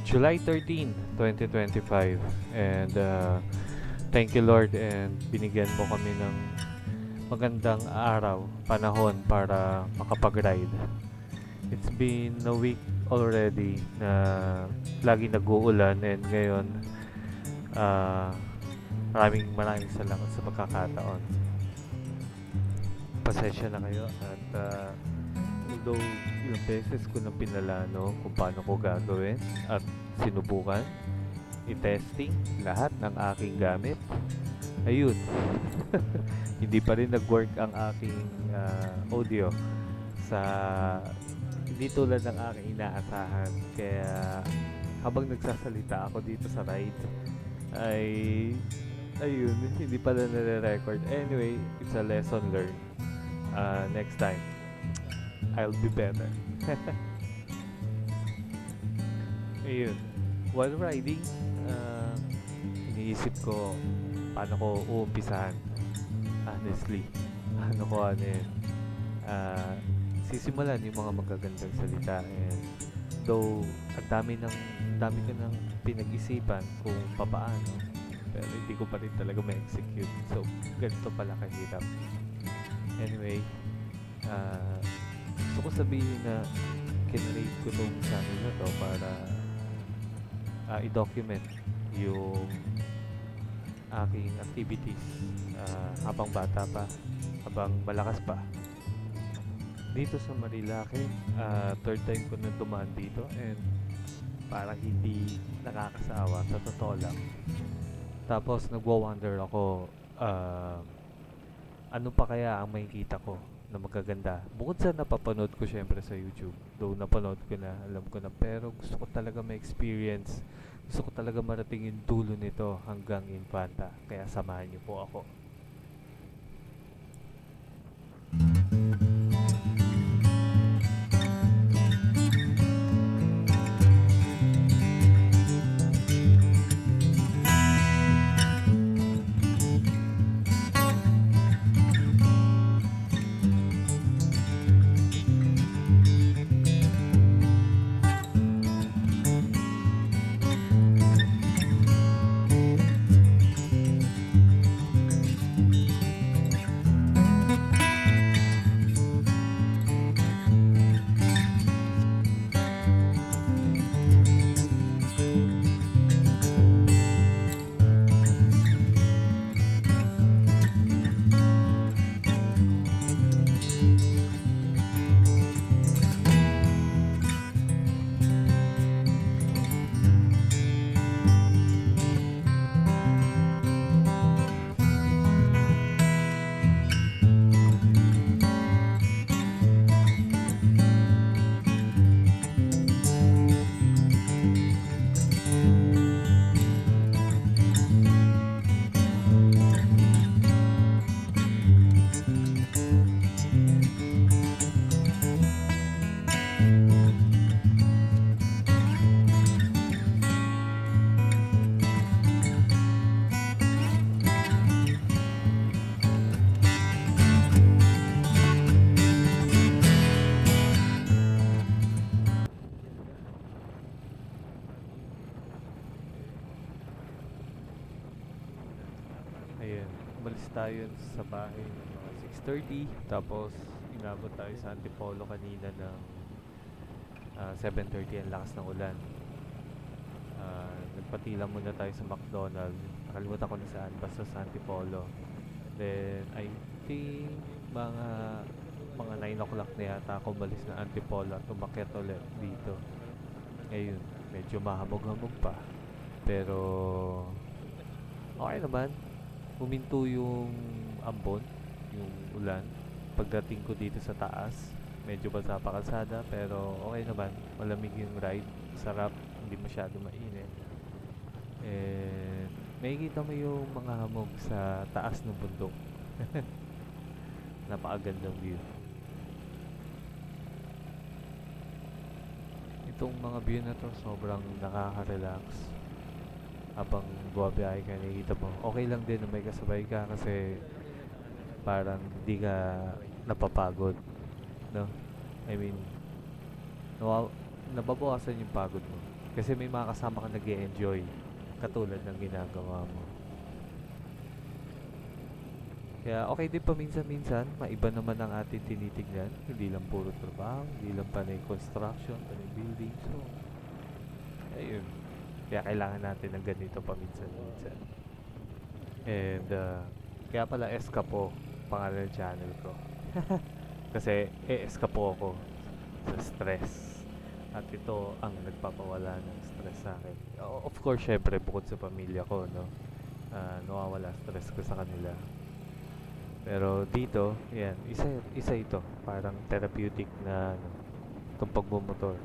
July 13, 2025. And thank you Lord and binigyan mo kami ng magandang araw, panahon para makapag-ride. It's been a week already na lagi nag-uulan and ngayon uh, maraming salamat sa pagkakataon. Pasensya na kayo at although ilang beses ko na pinalano kung paano ko gagawin at sinubukan i-testing lahat ng aking gamit, ayun, hindi pa rin nag-work ang aking audio sa hindi tulad ng aking inaasahan. Kaya habang nagsasalita ako dito sa ride ay ayun, hindi pala nare-record. Anyway, it's a lesson learned. Next time I'll be better. Ayun, while riding, iniisip ko paano ko uumpisahan. Honestly, ano yun, sisimulan yung mga magagandang salita and though ang dami ko nang pinag-isipan kung papaano, pero hindi ko pa rin talaga ma-execute. So, ganito pala kahirap. Anyway, gusto ko sabihin na kinrate ko tong channel na to para i-document yung aking activities habang bata pa, habang malakas pa. Dito sa Marilake, third time ko na dumaan dito and parang hindi nakakasawa sa totoo lang. Tapos nagwa-wonder ako, ano pa kaya ang makikita ko na magaganda. Bukod sa napapanood ko syempre sa YouTube, though napanood ko na, alam ko na, pero gusto ko talaga ma-experience. Gusto ko talaga marating yung dulo nito hanggang Infanta. Kaya samahan niyo po ako. Ayan, umalis tayo sa bahay ng mga 6:30, tapos inabot tayo sa Antipolo kanina ng 7:30, ang lakas ng ulan. Nagpatila muna tayo sa McDonald's, nakalimutan ko na saan, basta sa Antipolo. Then I think mga 9 o'clock na yata ako umalis na Antipolo at umakyat ulit dito. Ngayon, medyo mahamog-hamog pa, pero okay naman. Huminto yung ambon, yung ulan. Pagdating ko dito sa taas, medyo basa pa kalsada, pero okay naman. Malamig yung ride, sarap, hindi masyado mainit. And makikita mo yung mga hamog sa taas ng bundok. Napakagandang view. Itong mga view na to sobrang nakaka-relax. Habang bumabiyahe ka, nakikita mo, okay lang din na may kasabay ka kasi parang hindi ka napapagod, no? I mean, nababawasan yung pagod mo. Kasi may mga kasama ka nag-e-enjoy katulad ng ginagawa mo. Kaya okay din paminsan-minsan, maiba naman ang ating tinitignan. Hindi lang puro trabaho, hindi lang panay construction, panay building. So, ayun. Kaya kailangan natin ng ganito paminsan-minsan. And, kaya pala Escapo, pangalan ng channel ko. Kasi, escapo ako sa stress. At ito ang nagpapawala ng stress sa akin. Of course, syempre, bukod sa pamilya ko, no? Nawawala stress ko sa kanila. Pero dito, yan, isa ito. Parang therapeutic na, ano, itong pagmumotor.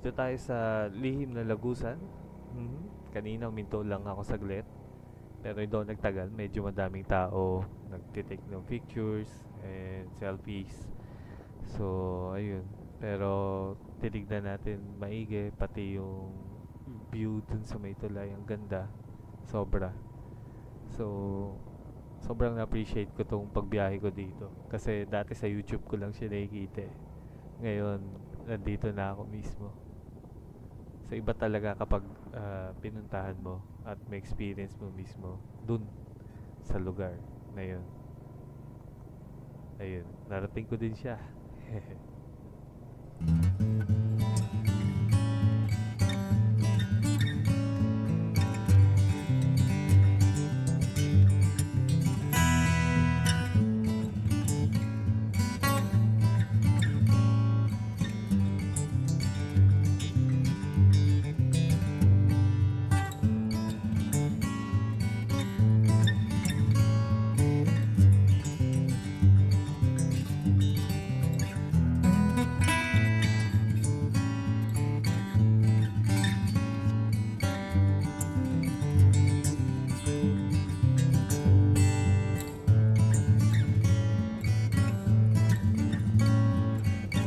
Dito tayo sa lihim na Lagusan. Kanina uminto lang ako saglit. Pero hindi ako nagtagal. Medyo madaming tao. Nagtitake ng pictures and selfies. So, ayun. Pero tinignan natin maigi. Pati yung view dun sa may tulay. Ang ganda. Sobra. So, sobrang na-appreciate ko tong pagbiyahe ko dito. Kasi dati sa YouTube ko lang siya nakikita eh. Ngayon, nandito na ako mismo. So iba talaga kapag pinuntahan mo at may experience mo mismo dun sa lugar na yun. Ayun, narating ko din siya.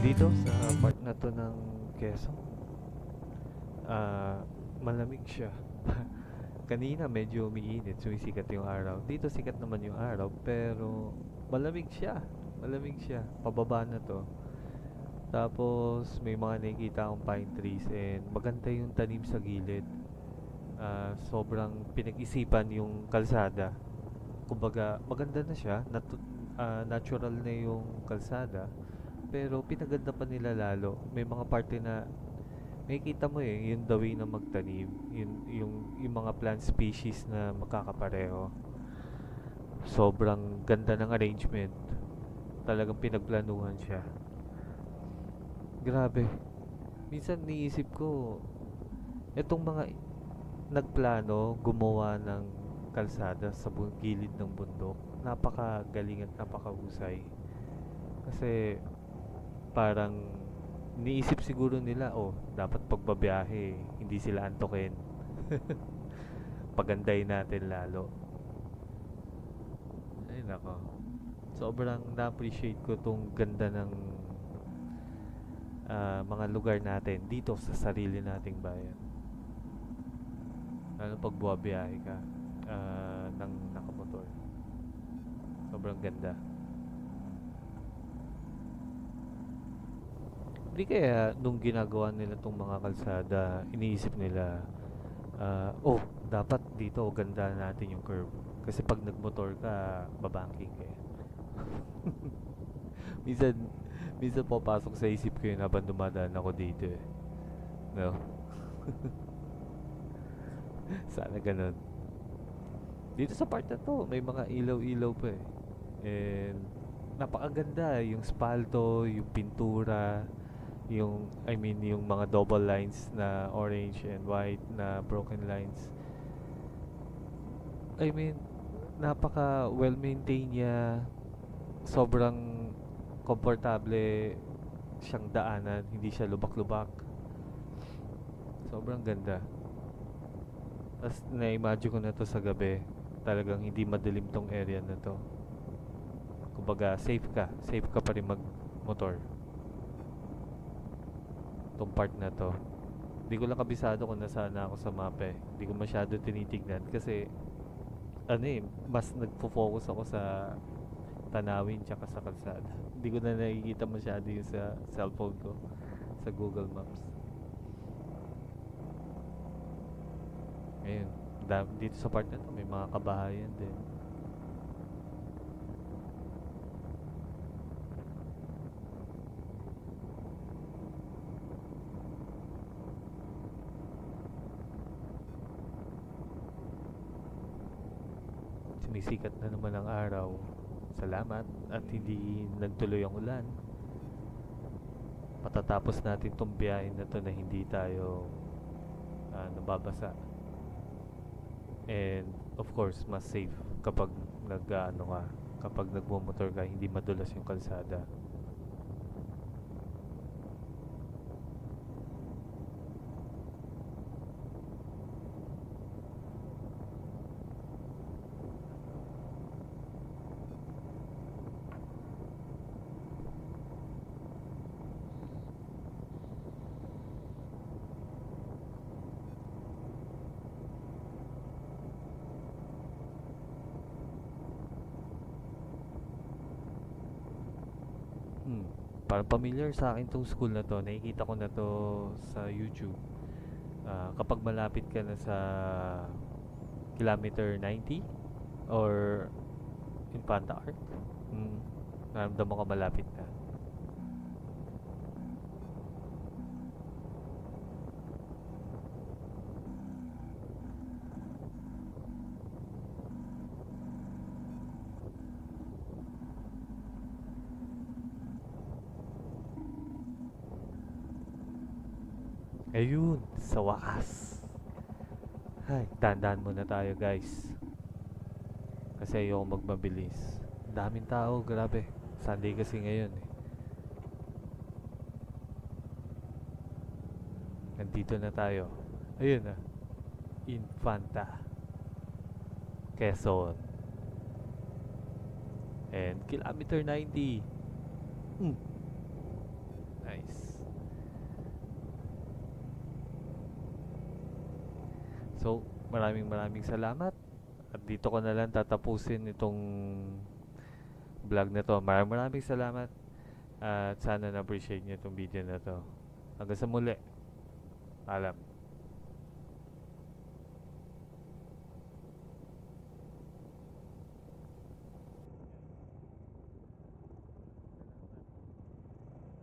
Dito sa part na to ng Quezon, malamig siya. Kanina medyo umiinit, sumisikat yung araw. Dito sikat naman yung araw, pero malamig siya. Malamig siya. Pababa na to. Tapos may mga nakikita akong pine trees and maganda yung tanim sa gilid. Sobrang pinag-isipan yung kalsada. Kumbaga, maganda na siya. Natural na yung kalsada. Pero pinaganda pa nila lalo. May mga parte na makikita mo eh, yung the way na magtanim. Yung mga plant species na magkakapareho. Sobrang ganda ng arrangement. Talagang pinagplanuhan siya. Grabe. Minsan niisip ko, itong mga nagplano, gumawa ng kalsada sa gilid ng bundok, napakagaling at napakahusay. Kasi parang niisip siguro nila, oh, dapat pagbabiyahe, hindi sila antukin. Pagandahin natin lalo. Ay nako. Sobrang na-appreciate ko tong ganda ng mga lugar natin dito sa sarili nating bayan. Lalo pag buwabiyahe ka ng nakamotor. Sobrang ganda. Hindi kaya nung ginagawa nila tong mga kalsada, iniisip nila, oh, dapat dito ganda natin yung curve. Kasi pag nagmotor ka, babanking ka eh. minsan, minsan papasok sa isip ko yun habang dumadaan ako dito eh. No? Sana ganun. Dito sa part na to, may mga ilaw-ilaw pa eh. And napakaganda yung spalto, yung pintura, yung mga double lines na orange and white na broken lines. I mean, napaka well maintained niya. Sobrang komportable siyang daanan, hindi siya lubak-lubak. Sobrang ganda. Tapos na-imagine ko na to sa gabi. Talagang hindi madilim tong area na to. Kumbaga, safe ka pa rin mag-motor. Tong part na to. Hindi ko lang kabisado kung nasaan na ako sa map eh. Hindi ko masyado tinitignan kasi ano eh, mas nagfo-focus ako sa tanawin tsaka sa kalsada. Hindi ko na nakikita masyado yung sa cellphone ko, sa Google Maps. Ayun, dito sa part na to may mga kabahayan din. Sumisikat na naman ang araw. Salamat at hindi nagtuloy ang ulan. Patatapos natin tong biyahe na to na hindi tayo nababasa. And of course, mas safe kapag kapag nagmo-motor ka, hindi madulas yung kalsada. Hmm, parang familiar sa akin tong school na 'to, nakikita ko na 'to sa YouTube. Kapag malapit ka na sa kilometer 90 or Infanta Arc, hmm, nararamdaman ko malapit na. Ayun, sa wakas. Ay, dahan muna tayo guys. Kasi ayoko magmabilis. Daming tao, grabe. Sunday kasi ngayon eh. Nandito na tayo. Ayun na, Infanta, Quezon. And kilometer 90. Mm, nice. So, maraming salamat. At dito ko na lang tatapusin itong vlog na to. Maraming salamat. At sana na-appreciate nyo itong video na to. Hanggang sa muli. Paalam.